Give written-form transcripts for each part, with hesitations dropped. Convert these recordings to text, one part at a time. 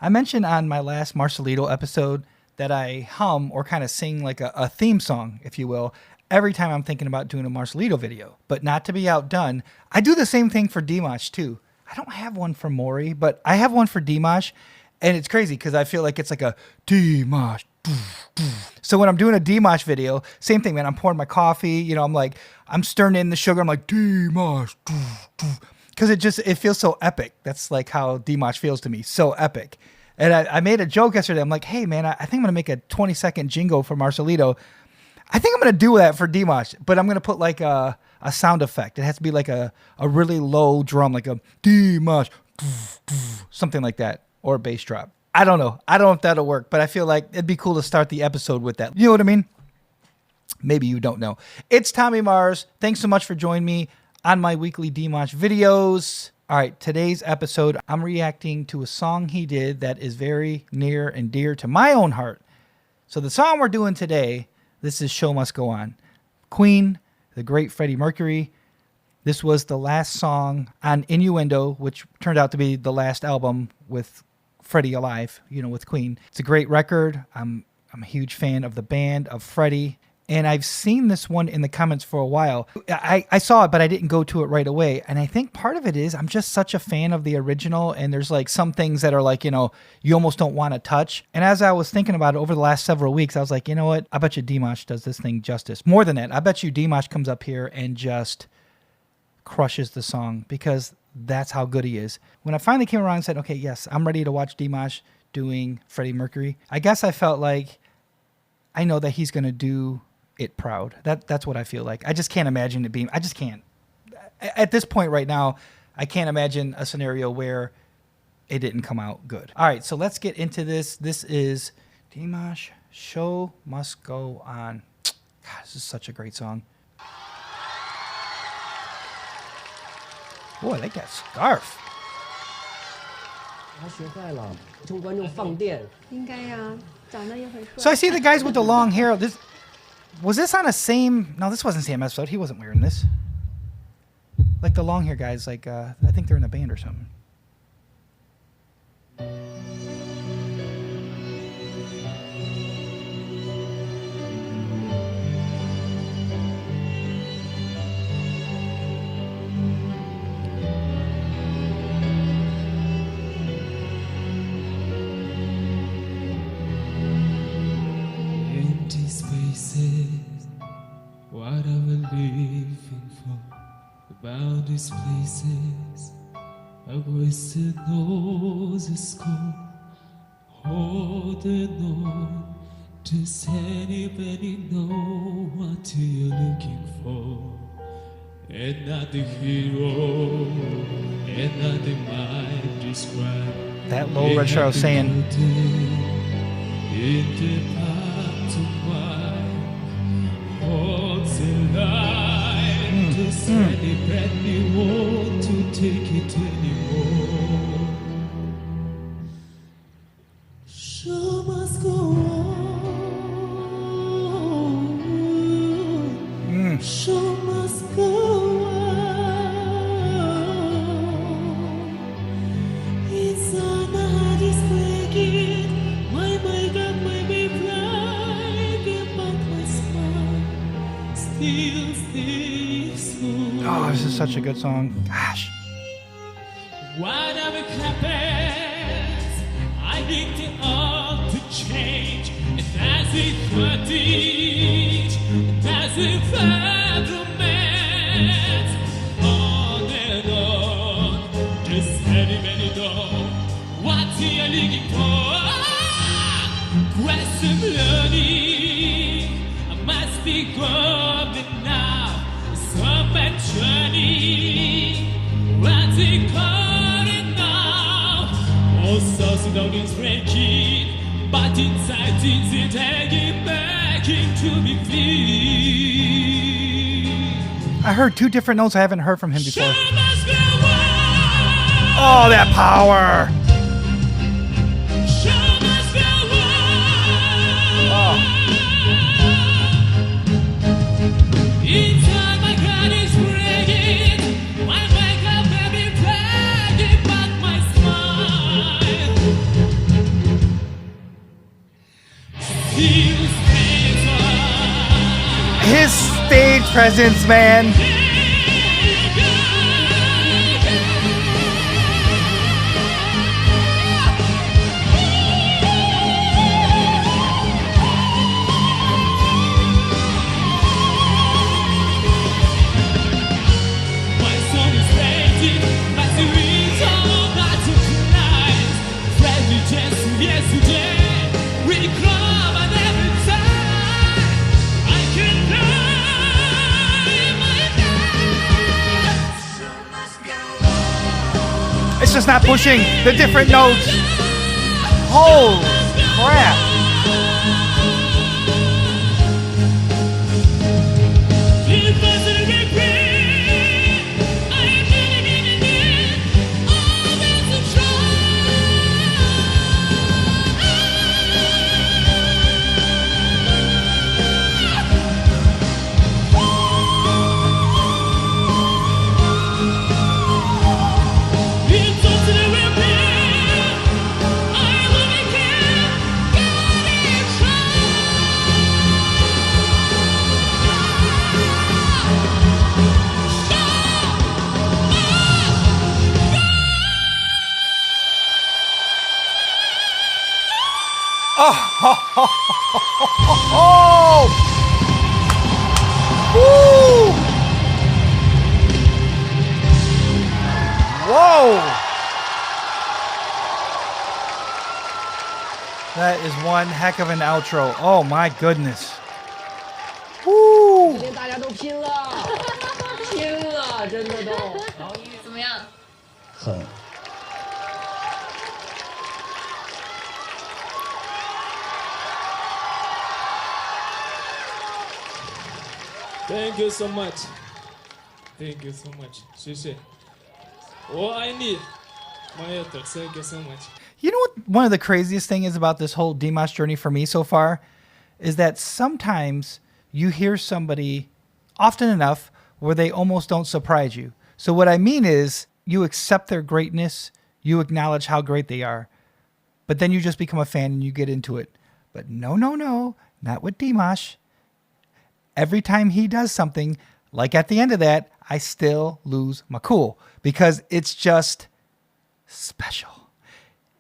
I mentioned on my last Marcelito episode that I hum or kind of sing like a theme song, if you will, every time I'm thinking about doing a Marcelito video. But not to be outdone, I do the same thing for Dimash too. I don't have one for Maury, but I have one for Dimash. And it's crazy because I feel like it's like a Dimash. So when I'm doing a Dimash video, same thing, man. I'm pouring my coffee. You know, I'm stirring in the sugar. I'm like, Dimash. Because it feels so epic. That's like how Dimash feels to me. So epic. And I made a joke yesterday. I'm like, hey, man, I think I'm going to make a 20-second jingle for Marcelito. I think I'm going to do that for Dimash, but I'm going to put like a sound effect. It has to be like a really low drum, like a Dimash, something like that, or a bass drop. I don't know. I don't know if that'll work, but I feel like it'd be cool to start the episode with that. You know what I mean? Maybe you don't know. It's Tommy Mars. Thanks so much for joining me on my weekly Dimash videos. All right, today's episode, I'm reacting to a song he did that is very near and dear to my own heart. So the song we're doing today, this is Show Must Go On. Queen, the great Freddie Mercury. This was the last song on Innuendo, which turned out to be the last album with Freddie alive, you know, with Queen. It's a great record. I'm a huge fan of the band, of Freddie. And I've seen this one in the comments for a while. I saw it, but I didn't go to it right away. And I think part of it is I'm just such a fan of the original. And there's like some things that are like, you know, you almost don't want to touch. And as I was thinking about it over the last several weeks, I was like, you know what? I bet you Dimash does this thing justice. More than that, I bet you Dimash comes up here and just crushes the song because that's how good he is. When I finally came around and said, okay, yes, I'm ready to watch Dimash doing Freddie Mercury, I guess I felt like I know that he's going to do it proud. That's what I feel like. I just can't imagine it being, I just can't. At this point right now, I can't imagine a scenario where it didn't come out good. All right, so let's get into this. This is Dimash, Show Must Go On. God, this is such a great song. Oh, I like that scarf. So I see the guys with the long hair. Was this on a same? No, this wasn't the same episode. He wasn't wearing this. Like the long hair guys, like I think they're in a band or something. What are we living for? The boundless places, a wasted nose is cold. Holding on, does anybody know what you're looking for? And not the hero, and not the mind described. That low retro saying. In the path to mine, holds a line to send it brand new want to take it anymore. Show must go on. Show must go on. Inside my heart is breaking. My God, my baby flying about my spine. Still so. Oh, this is such a good song. Gosh. Whatever happens, I need it all to change. And as it continues, and as it romance, on and on, just many know what you're looking for. Question learning, I must be going now. Some journey, what's it calling now? All sorts of nothing's breaking, but inside it's it hanging back into me free. I heard two different notes I haven't heard from him before. Oh, that power! Inside my God is breaking. My makeup every dragging back my smile. presence, man. It's just not pushing the different notes. Holy crap. Oh! Woo! Whoa! That is one heck of an outro. Oh my goodness. Woo! 大家都拼了，拼了，真的都。怎么样？很。Thank you so much. Thank you so much. 谢谢。我爱你。Thank you so much. You know what one of the craziest thing is about this whole Dimash journey for me so far? Is that sometimes you hear somebody often enough where they almost don't surprise you. So what I mean is you accept their greatness, you acknowledge how great they are, but then you just become a fan and you get into it. But no, not with Dimash. Every time he does something, like at the end of that, I still lose my cool because it's just special.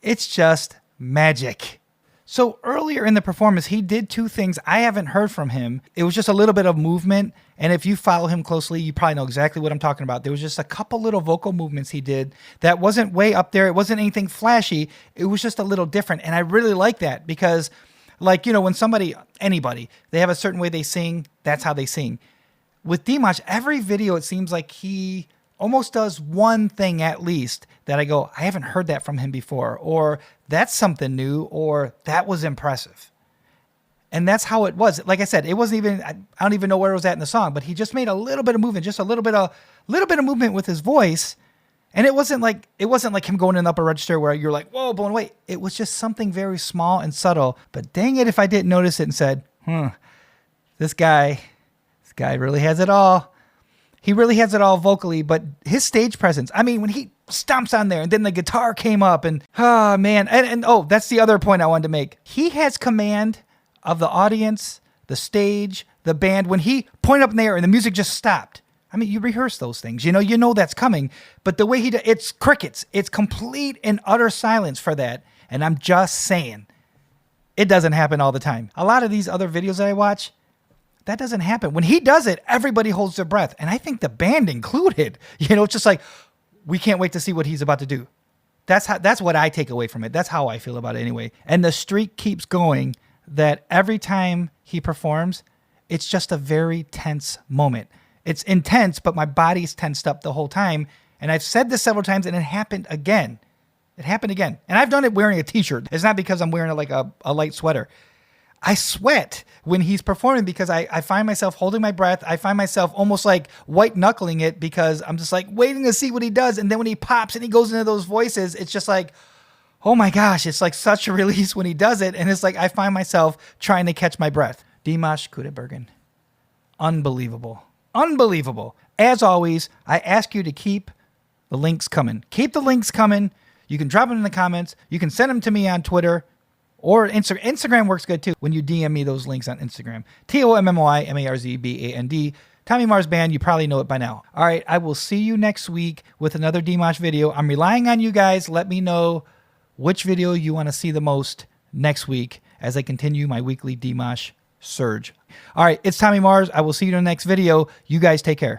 It's just magic. So earlier in the performance, he did two things I haven't heard from him. It was just a little bit of movement. And if you follow him closely, you probably know exactly what I'm talking about. There was just a couple little vocal movements he did that wasn't way up there. It wasn't anything flashy. It was just a little different. And I really like that because, like, you know, when anybody, they have a certain way they sing, that's how they sing. With Dimash, every video, it seems like he almost does one thing at least that I go, I haven't heard that from him before, or that's something new, or that was impressive. And that's how it was. Like I said, it wasn't even, I don't even know where it was at in the song, but he just made a little bit of movement, just a little bit of movement with his voice. And it wasn't like him going in the upper register where you're like, whoa, blown away. It was just something very small and subtle. But dang it if I didn't notice it and said, this guy really has it all. He really has it all vocally, but his stage presence, I mean, when he stomps on there and then the guitar came up and, oh man. And that's the other point I wanted to make. He has command of the audience, the stage, the band. When he pointed up in the air and the music just stopped. I mean, you rehearse those things, you know that's coming, but the way it's crickets. It's complete and utter silence for that. And I'm just saying, it doesn't happen all the time. A lot of these other videos that I watch, that doesn't happen. When he does it, everybody holds their breath. And I think the band included, it's just like, we can't wait to see what he's about to do. That's what I take away from it. That's how I feel about it anyway. And the streak keeps going that every time he performs, it's just a very tense moment. It's intense, but my body's tensed up the whole time. And I've said this several times and it happened again. It happened again. And I've done it wearing a t-shirt. It's not because I'm wearing like a light sweater. I sweat when he's performing because I find myself holding my breath. I find myself almost like white knuckling it because I'm just like waiting to see what he does. And then when he pops and he goes into those voices, it's just like, oh my gosh, it's like such a release when he does it. And it's like I find myself trying to catch my breath. Dimash Kudaibergen. Unbelievable. Unbelievable. As always, I ask you to keep the links coming. Keep the links coming. You can drop them in the comments. You can send them to me on Twitter. Or Instagram works good too when you DM me those links on Instagram. TOMMOIMARZBAND. Tommy Mars Band, you probably know it by now. All right, I will see you next week with another Dimash video. I'm relying on you guys. Let me know which video you want to see the most next week as I continue my weekly Dimash surge. All right, it's Tommy Mars. I will see you in the next video. You guys take care.